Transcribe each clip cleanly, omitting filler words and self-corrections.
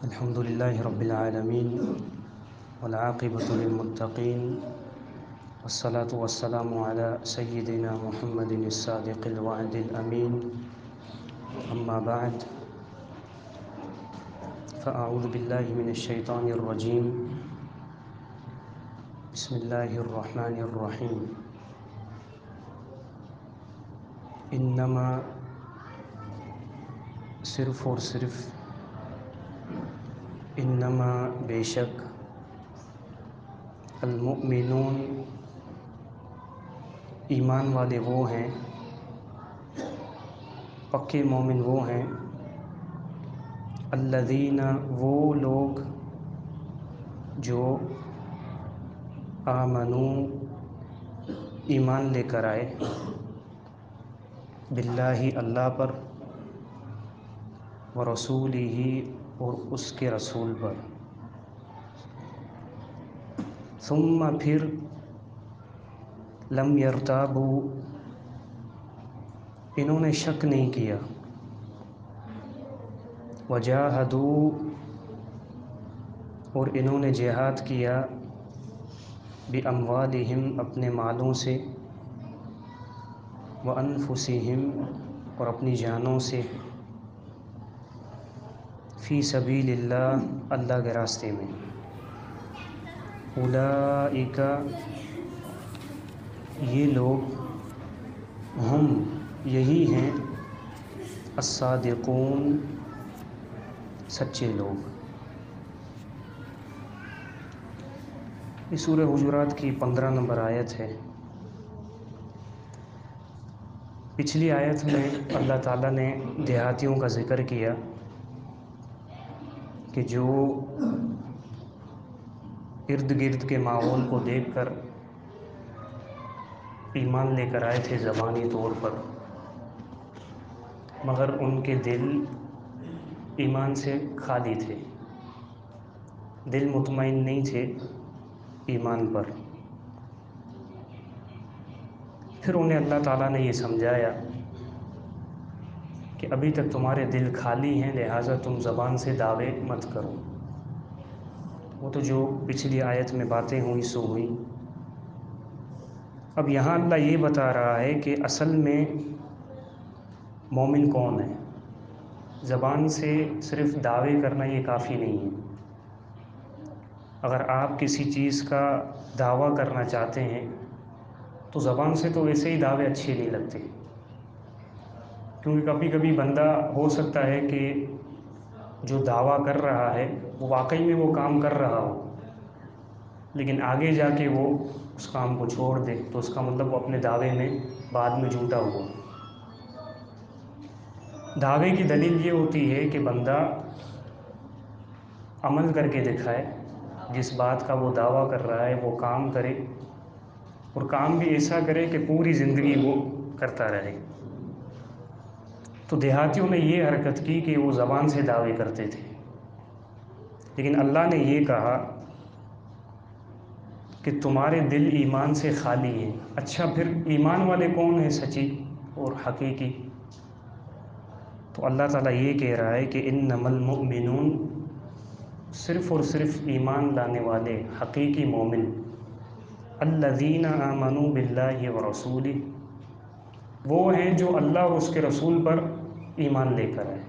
الحمد لله رب العالمين والعاقبة للمتقين والصلاة والسلام على سيدنا محمد الصادق الوعد الأمين أما بعد فأعوذ بالله من الشيطان الرجيم بسم الله الرحمن الرحيم انما صرف اور صرف انما بے شک المؤمنون ایمان والے وہ ہیں، پکے مومن وہ ہیں، الذین وہ لوگ جو آمنو ایمان لے کر آئے، باللہ اللہ پر، ورسولہ اور اس کے رسول پر، ثم پھر لم یرتابوا انہوں نے شک نہیں کیا، وجاہدوا اور انہوں نے جہاد کیا، باموالہم اپنے مالوں سے، وانفسہم اور اپنی جانوں سے، فی سبیل اللہ اللہ کے راستے میں، اولئک یہ لوگ، ہم یہی ہیں، الصادقون سچے لوگ۔ یہ سورہ حجرات کی 15 نمبر آیت ہے۔ پچھلی آیت میں اللہ تعالیٰ نے دیہاتیوں کا ذکر کیا کہ جو ارد گرد کے ماحول کو دیکھ کر ایمان لے کر آئے تھے زبانی طور پر، مگر ان کے دل ایمان سے خالی تھے، دل مطمئن نہیں تھے ایمان پر۔ پھر انہیں اللہ تعالیٰ نے یہ سمجھایا کہ ابھی تک تمہارے دل خالی ہیں، لہٰذا تم زبان سے دعوے مت کرو۔ وہ تو جو پچھلی آیت میں باتیں ہوئی سو ہوئی۔ اب یہاں اللہ یہ بتا رہا ہے کہ اصل میں مومن کون ہے۔ زبان سے صرف دعوے کرنا یہ کافی نہیں ہے۔ اگر آپ کسی چیز کا دعویٰ کرنا چاہتے ہیں تو زبان سے تو ویسے ہی دعوے اچھے نہیں لگتے، کیونکہ کبھی کبھی بندہ ہو سکتا ہے کہ جو دعویٰ کر رہا ہے وہ واقعی میں وہ کام کر رہا ہو، لیکن آگے جا کے وہ اس کام کو چھوڑ دے، تو اس کا مطلب وہ اپنے دعوے میں بعد میں جھوٹا ہوا۔ دعوے کی دلیل یہ ہوتی ہے کہ بندہ عمل کر کے دکھائے، جس بات کا وہ دعویٰ کر رہا ہے وہ کام کرے، اور کام بھی ایسا کرے کہ پوری زندگی وہ کرتا رہے۔ تو دیہاتیوں نے یہ حرکت کی کہ وہ زبان سے دعوے کرتے تھے، لیکن اللہ نے یہ کہا کہ تمہارے دل ایمان سے خالی ہیں۔ اچھا، پھر ایمان والے کون ہیں سچی اور حقیقی؟ تو اللہ تعالیٰ یہ کہہ رہا ہے کہ انما المؤمنون صرف اور صرف ایمان لانے والے حقیقی مومن، الذین آمنوا باللہ ورسولہ وہ ہیں جو اللہ اور اس کے رسول پر ایمان لے کر آئے۔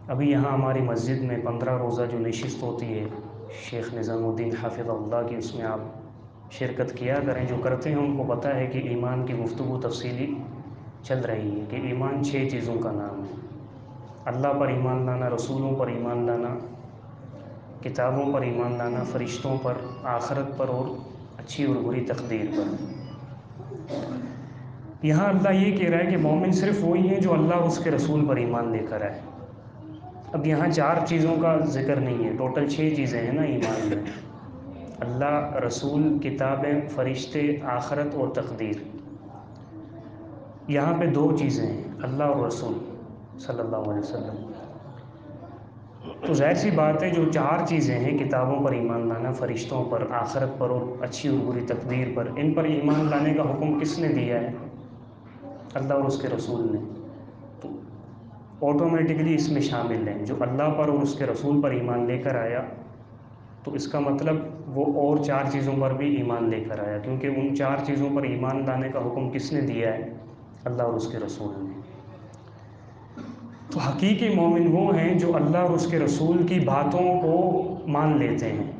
ابھی یہاں ہماری مسجد میں 15 روزہ جو نشست ہوتی ہے شیخ نظام الدین حافظ اللہ کی، اس میں آپ شرکت کیا کریں۔ جو کرتے ہیں ان کو پتہ ہے کہ ایمان کی گفتگو تفصیلی چل رہی ہے کہ ایمان 6 چیزوں کا نام ہے۔ اللہ پر ایمان لانا، رسولوں پر ایمان لانا، کتابوں پر ایمان لانا، فرشتوں پر، آخرت پر، اور اچھی اور بری تقدیر پر۔ یہاں اللہ یہ کہہ رہا ہے کہ مومن صرف وہی ہیں جو اللہ اور اس کے رسول پر ایمان لے کر آئے۔ اب یہاں 4 چیزوں کا ذکر نہیں ہے، ٹوٹل 6 چیزیں ہیں نا ایمان میں: اللہ، رسول، کتابیں، فرشتے، آخرت اور تقدیر۔ یہاں پہ 2 چیزیں ہیں، اللہ اور رسول صلی اللہ علیہ وسلم۔ تو ظاہر سی بات ہے جو 4 چیزیں ہیں، کتابوں پر ایمان لانا، فرشتوں پر، آخرت پر اور اچھی اور بری تقدیر پر، ان پر ایمان لانے کا حکم کس نے دیا ہے؟ اللہ اور اس کے رسول نے۔ تو آٹومیٹکلی اس میں شامل ہیں۔ جو اللہ پر اور اس کے رسول پر ایمان لے کر آیا تو اس کا مطلب وہ اور 4 چیزوں پر بھی ایمان لے کر آیا، کیونکہ ان 4 چیزوں پر ایمان لانے کا حکم کس نے دیا ہے؟ اللہ اور اس کے رسول نے۔ تو حقیقی مومن وہ ہیں جو اللہ اور اس کے رسول کی باتوں کو مان لیتے ہیں۔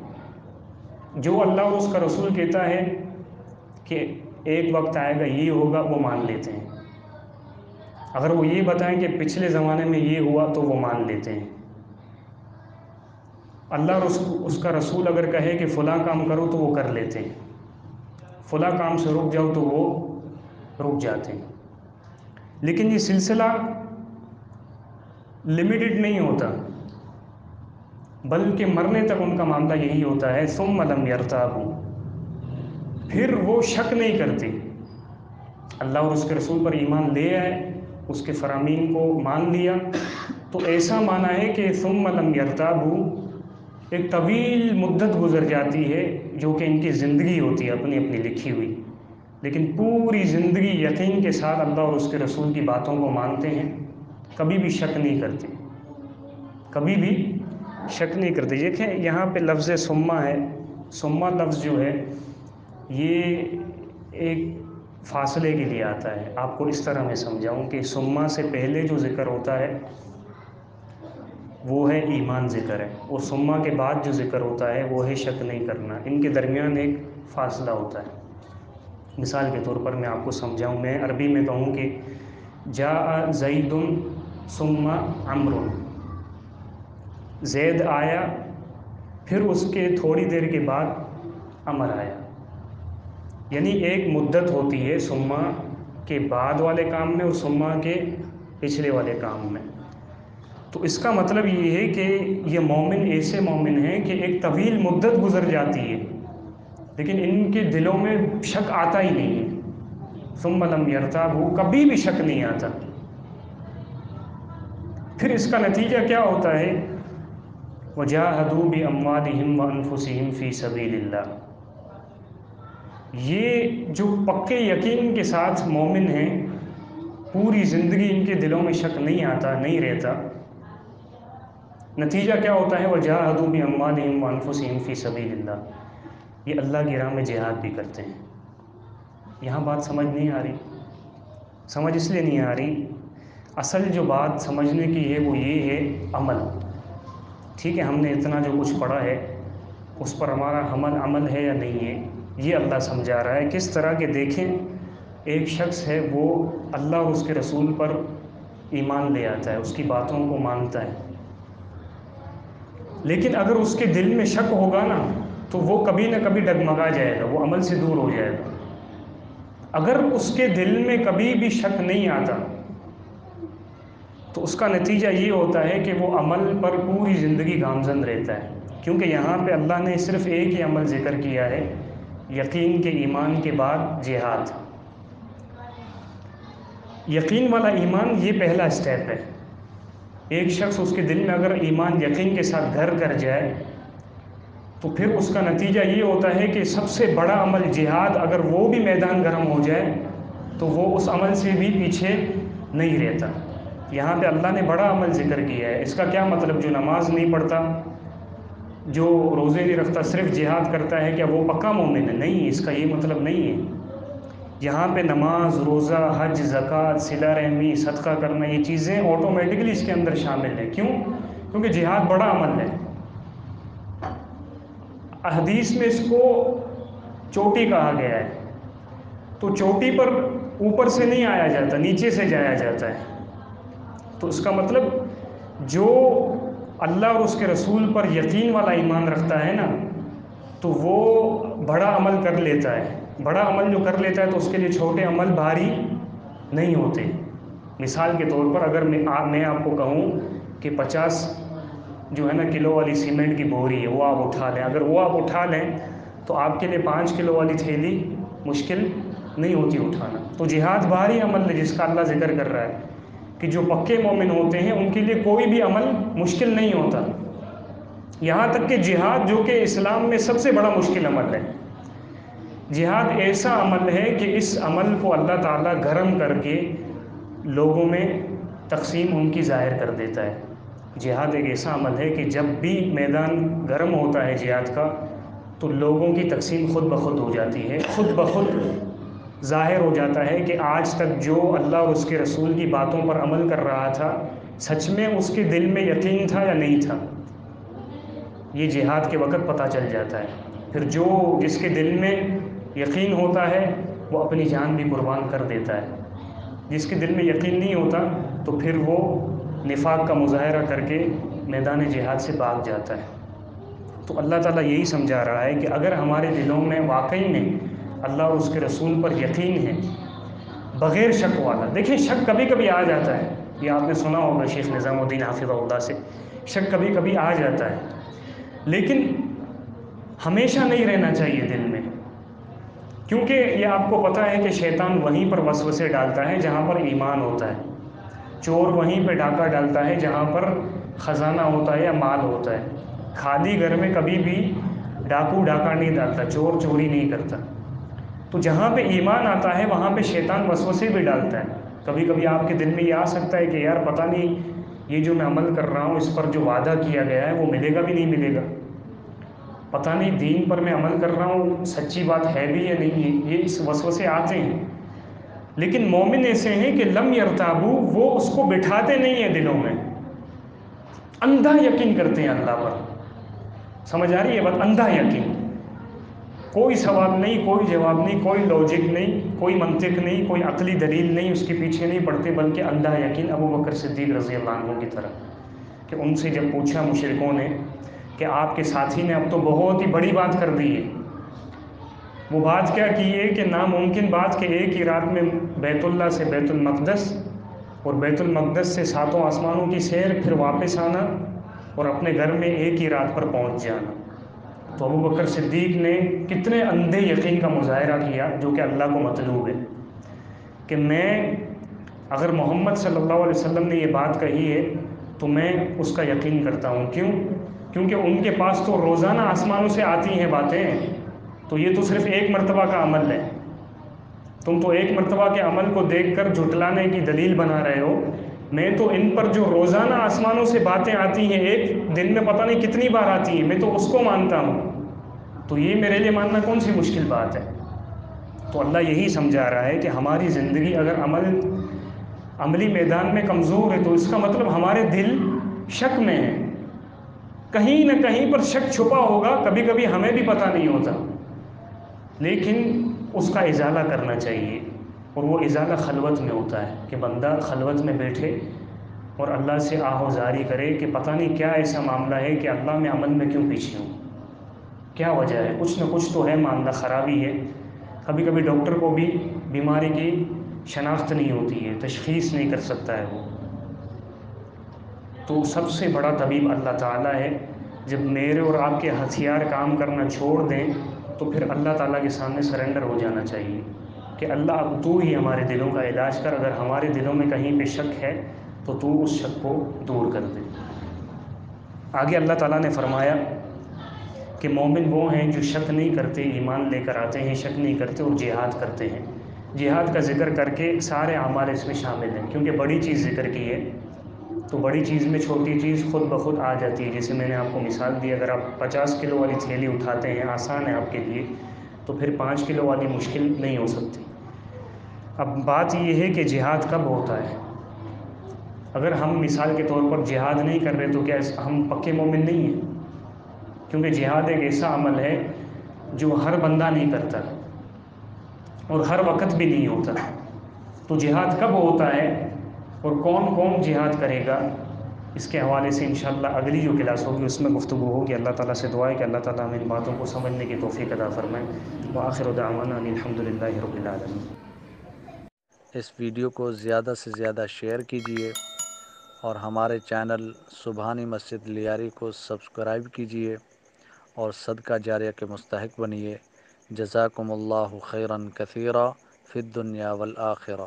جو اللہ اور اس کا رسول کہتا ہے کہ ایک وقت آئے گا یہ ہوگا، وہ مان لیتے ہیں۔ اگر وہ یہ بتائیں کہ پچھلے زمانے میں یہ ہوا تو وہ مان لیتے ہیں۔ اللہ اور اس کا رسول اگر کہے کہ فلاں کام کرو تو وہ کر لیتے ہیں، فلاں کام سے رک جاؤ تو وہ رک جاتے ہیں۔ لیکن یہ سلسلہ لمیٹڈ نہیں ہوتا، بلکہ مرنے تک ان کا معاملہ یہی ہوتا ہے ثم لم یرتابوا، پھر وہ شک نہیں کرتے۔ اللہ اور اس کے رسول پر ایمان لے آئے، اس کے فرامین کو مان لیا، تو ایسا مانا ہے کہ ثم لم یرتابوا، ایک طویل مدت گزر جاتی ہے جو کہ ان کی زندگی ہوتی ہے اپنی اپنی لکھی ہوئی، لیکن پوری زندگی یقین کے ساتھ اللہ اور اس کے رسول کی باتوں کو مانتے ہیں، کبھی بھی شک نہیں کرتے، کبھی بھی شک نہیں کرتے۔ دیکھیں یہاں پہ لفظ ثم ہے، ثم لفظ جو ہے یہ ایک فاصلے کے لیے آتا ہے۔ آپ کو اس طرح میں سمجھاؤں کہ ثم سے پہلے جو ذکر ہوتا ہے وہ ہے ایمان ذکر ہے، اور ثم کے بعد جو ذکر ہوتا ہے وہ ہے شک نہیں کرنا۔ ان کے درمیان ایک فاصلہ ہوتا ہے۔ مثال کے طور پر میں آپ کو سمجھاؤں، میں عربی میں کہوں کہ جاء زید ثم عمرو، زید آیا پھر اس کے تھوڑی دیر کے بعد عمر آیا، یعنی ایک مدت ہوتی ہے ثم کے بعد والے کام میں اور ثم کے پچھلے والے کام میں۔ تو اس کا مطلب یہ ہے کہ یہ مومن ایسے مومن ہیں کہ ایک طویل مدت گزر جاتی ہے لیکن ان کے دلوں میں شک آتا ہی نہیں ہے، ثم لم یرتابوا، کبھی بھی شک نہیں آتا۔ پھر اس کا نتیجہ کیا ہوتا ہے؟ وجاہدوا باموالہم وانفسہم فی سبیل اللہ۔ یہ جو پکے یقین کے ساتھ مومن ہیں، پوری زندگی ان کے دلوں میں شک نہیں آتا، نہیں رہتا، نتیجہ کیا ہوتا ہے؟ وجاہدوا باموالہم وانفسہم فی سبیل اللہ، یہ اللہ کی راہ میں جہاد بھی کرتے ہیں۔ یہاں بات سمجھ نہیں آ رہی، سمجھ اس لیے نہیں آ رہی، اصل جو بات سمجھنے کی ہے وہ یہ ہے عمل۔ ٹھیک ہے، ہم نے اتنا جو کچھ پڑھا ہے اس پر ہمارا عمل ہے یا نہیں ہے، یہ اللہ سمجھا رہا ہے۔ کس طرح کہ دیکھیں ایک شخص ہے وہ اللہ اور اس کے رسول پر ایمان لے آتا ہے، اس کی باتوں کو مانتا ہے، لیکن اگر اس کے دل میں شک ہوگا نا تو وہ کبھی نہ کبھی ڈگمگا جائے گا، وہ عمل سے دور ہو جائے گا۔ اگر اس کے دل میں کبھی بھی شک نہیں آتا تو اس کا نتیجہ یہ ہوتا ہے کہ وہ عمل پر پوری زندگی گامزن رہتا ہے، کیونکہ یہاں پہ اللہ نے صرف ایک ہی عمل ذکر کیا ہے، یقین کے ایمان کے بعد جہاد۔ یقین والا ایمان یہ پہلا اسٹیپ ہے۔ ایک شخص اس کے دل میں اگر ایمان یقین کے ساتھ گھر کر جائے تو پھر اس کا نتیجہ یہ ہوتا ہے کہ سب سے بڑا عمل جہاد، اگر وہ بھی میدان گرم ہو جائے تو وہ اس عمل سے بھی پیچھے نہیں رہتا۔ یہاں پہ اللہ نے بڑا عمل ذکر کیا ہے، اس کا کیا مطلب جو نماز نہیں پڑھتا، جو روزے نہیں رکھتا، صرف جہاد کرتا ہے، کیا وہ پکا مومن ہے؟ نہیں، اس کا یہ مطلب نہیں ہے۔ یہاں پہ نماز، روزہ، حج، زکوٰۃ، صلہ رحمی، صدقہ کرنا، یہ چیزیں آٹومیٹکلی اس کے اندر شامل ہیں۔ کیوں؟ کیونکہ جہاد بڑا عمل ہے۔ حدیث میں اس کو چوٹی کہا گیا ہے، تو چوٹی پر اوپر سے نہیں آیا جاتا، نیچے سے جایا جاتا ہے۔ تو اس کا مطلب جو اللہ اور اس کے رسول پر یقین والا ایمان رکھتا ہے نا تو وہ بڑا عمل کر لیتا ہے۔ بڑا عمل جو کر لیتا ہے تو اس کے لیے چھوٹے عمل بھاری نہیں ہوتے۔ مثال کے طور پر اگر میں آپ کو کہوں کہ 50 جو ہے نا کلو والی سیمنٹ کی بوری ہے وہ آپ اٹھا لیں، اگر وہ آپ اٹھا لیں تو آپ کے لیے 5 کلو والی تھیلی مشکل نہیں ہوتی اٹھانا۔ تو جہاد بھاری عمل ہے جس کا اللہ ذکر کر رہا ہے کہ جو پکے مومن ہوتے ہیں ان کے لیے کوئی بھی عمل مشکل نہیں ہوتا، یہاں تک کہ جہاد جو کہ اسلام میں سب سے بڑا مشکل عمل ہے۔ جہاد ایسا عمل ہے کہ اس عمل کو اللہ تعالیٰ گرم کر کے لوگوں میں تقسیم ان کی ظاہر کر دیتا ہے۔ جہاد ایک ایسا عمل ہے کہ جب بھی میدان گرم ہوتا ہے جہاد کا تو لوگوں کی تقسیم خود بخود ہو جاتی ہے، خود بخود ظاہر ہو جاتا ہے کہ آج تک جو اللہ اور اس کے رسول کی باتوں پر عمل کر رہا تھا سچ میں اس کے دل میں یقین تھا یا نہیں تھا، یہ جہاد کے وقت پتہ چل جاتا ہے۔ پھر جس کے دل میں یقین ہوتا ہے وہ اپنی جان بھی قربان کر دیتا ہے، جس کے دل میں یقین نہیں ہوتا تو پھر وہ نفاق کا مظاہرہ کر کے میدان جہاد سے بھاگ جاتا ہے۔ تو اللہ تعالیٰ یہی سمجھا رہا ہے کہ اگر ہمارے دلوں میں واقعی میں اللہ اور اس کے رسول پر یقین ہے بغیر شک والا، دیکھیں شک کبھی کبھی آ جاتا ہے، یہ آپ نے سنا ہوگا شیخ نظام الدین حافظہ اللہ سے، شک کبھی کبھی آ جاتا ہے لیکن ہمیشہ نہیں رہنا چاہیے دل میں، کیونکہ یہ آپ کو پتہ ہے کہ شیطان وہیں پر وسوسے ڈالتا ہے جہاں پر ایمان ہوتا ہے، چور وہیں پہ ڈاکہ ڈالتا ہے جہاں پر خزانہ ہوتا ہے یا مال ہوتا ہے۔ خالی گھر میں کبھی بھی ڈاکو ڈاکہ نہیں ڈالتا، چور چوری نہیں کرتا۔ تو جہاں پہ ایمان آتا ہے وہاں پہ شیطان وسوسے بھی ڈالتا ہے۔ کبھی کبھی آپ کے دل میں یہ آ سکتا ہے کہ یار پتہ نہیں یہ جو میں عمل کر رہا ہوں اس پر جو وعدہ کیا گیا ہے وہ ملے گا بھی نہیں ملے گا، پتہ نہیں دین پر میں عمل کر رہا ہوں سچی بات ہے بھی یا نہیں ہے، یہ اس وسوسے آتے ہیں۔ لیکن مومن ایسے ہیں کہ لم یرتابو، وہ اس کو بٹھاتے نہیں ہیں دلوں میں، اندھا یقین کرتے ہیں اللہ پر۔ سمجھ آ رہی ہے بات؟ اندھا یقین، کوئی سوال نہیں، کوئی جواب نہیں، کوئی لاجک نہیں، کوئی منطق نہیں، کوئی عقلی دلیل نہیں، اس کے پیچھے نہیں پڑتے، بلکہ اندھا یقین ابو بکر صدیق رضی اللہ عنہ کی طرح کہ ان سے جب پوچھا مشرکوں نے کہ آپ کے ساتھی نے اب تو بہت ہی بڑی بات کر دی ہے، وہ بات کیا کی ہے کہ ناممکن بات کہ ایک ہی رات میں بیت اللہ سے بیت المقدس اور بیت المقدس سے ساتوں آسمانوں کی سیر، پھر واپس آنا اور اپنے گھر میں ایک ہی رات پر پہنچ جانا۔ تو ابو بکر صدیق نے کتنے اندھے یقین کا مظاہرہ کیا جو کہ اللہ کو مطلوب ہے، کہ میں اگر محمد صلی اللہ علیہ وسلم نے یہ بات کہی ہے تو میں اس کا یقین کرتا ہوں۔ کیونکہ ان کے پاس تو روزانہ آسمانوں سے آتی ہیں باتیں، تو یہ تو صرف ایک مرتبہ کا عمل ہے، تم تو ایک مرتبہ کے عمل کو دیکھ کر جھٹلانے کی دلیل بنا رہے ہو، میں تو ان پر جو روزانہ آسمانوں سے باتیں آتی ہیں ایک دن میں پتہ نہیں کتنی بار آتی ہیں، میں تو اس کو مانتا ہوں، تو یہ میرے لیے ماننا کون سی مشکل بات ہے۔ تو اللہ یہی سمجھا رہا ہے کہ ہماری زندگی اگر عملی میدان میں کمزور ہے تو اس کا مطلب ہمارے دل شک میں ہے، کہیں نہ کہیں پر شک چھپا ہوگا، کبھی کبھی ہمیں بھی پتہ نہیں ہوتا، لیکن اس کا ازالہ کرنا چاہیے، اور وہ ازالہ خلوت میں ہوتا ہے کہ بندہ خلوت میں بیٹھے اور اللہ سے آہ و زاری کرے کہ پتہ نہیں کیا ایسا معاملہ ہے کہ اللہ میں عمل میں کیوں پیچھے ہوں، کیا وجہ ہے، کچھ نہ کچھ تو ہے، معاملہ خرابی ہے۔ کبھی کبھی ڈاکٹر کو بھی بیماری کی شناخت نہیں ہوتی ہے، تشخیص نہیں کر سکتا ہے وہ، تو سب سے بڑا طبیب اللہ تعالیٰ ہے۔ جب میرے اور آپ کے ہتھیار کام کرنا چھوڑ دیں تو پھر اللہ تعالیٰ کے سامنے سرنڈر ہو جانا چاہیے کہ اللہ اب تو ہی ہمارے دلوں کا علاج کر، اگر ہمارے دلوں میں کہیں پہ شک ہے تو تو اس شک کو دور کر دے۔ آگے اللہ تعالیٰ نے فرمایا کہ مومن وہ ہیں جو شک نہیں کرتے، ایمان لے کر آتے ہیں، شک نہیں کرتے اور جہاد کرتے ہیں۔ جہاد کا ذکر کر کے سارے اعمال اس میں شامل ہیں، کیونکہ بڑی چیز ذکر کی ہے تو بڑی چیز میں چھوٹی چیز خود بخود آ جاتی ہے۔ جیسے میں نے آپ کو مثال دی، اگر آپ 50 کلو والی تھیلی اٹھاتے ہیں، آسان ہے آپ کے لیے، تو پھر 5 کلو والی مشکل نہیں ہو سکتی۔ اب بات یہ ہے کہ جہاد کب ہوتا ہے؟ اگر ہم مثال کے طور پر جہاد نہیں کر رہے تو کیا ہم پکے مومن نہیں ہیں؟ کیونکہ جہاد ایک ایسا عمل ہے جو ہر بندہ نہیں کرتا اور ہر وقت بھی نہیں ہوتا۔ تو جہاد کب ہوتا ہے اور کون کون جہاد کرے گا، اس کے حوالے سے انشاءاللہ اگلی جو کلاس ہوگی اس میں گفتگو ہوگی۔ اللہ تعالیٰ سے دعا ہے کہ اللہ تعالیٰ ہمیں ان باتوں کو سمجھنے کی توفیق عطا فرمائے۔ وآخر دعوانا ان الحمدللہ رب العالمین۔ اس ویڈیو کو زیادہ سے زیادہ شیئر کیجیے اور ہمارے چینل سبحانی مسجد لیاری کو سبسکرائب کیجیے اور صدقہ جاریہ کے مستحق بنیے۔ جزاکم اللہ خیرا کثیرا فی الدنیا والآخرہ۔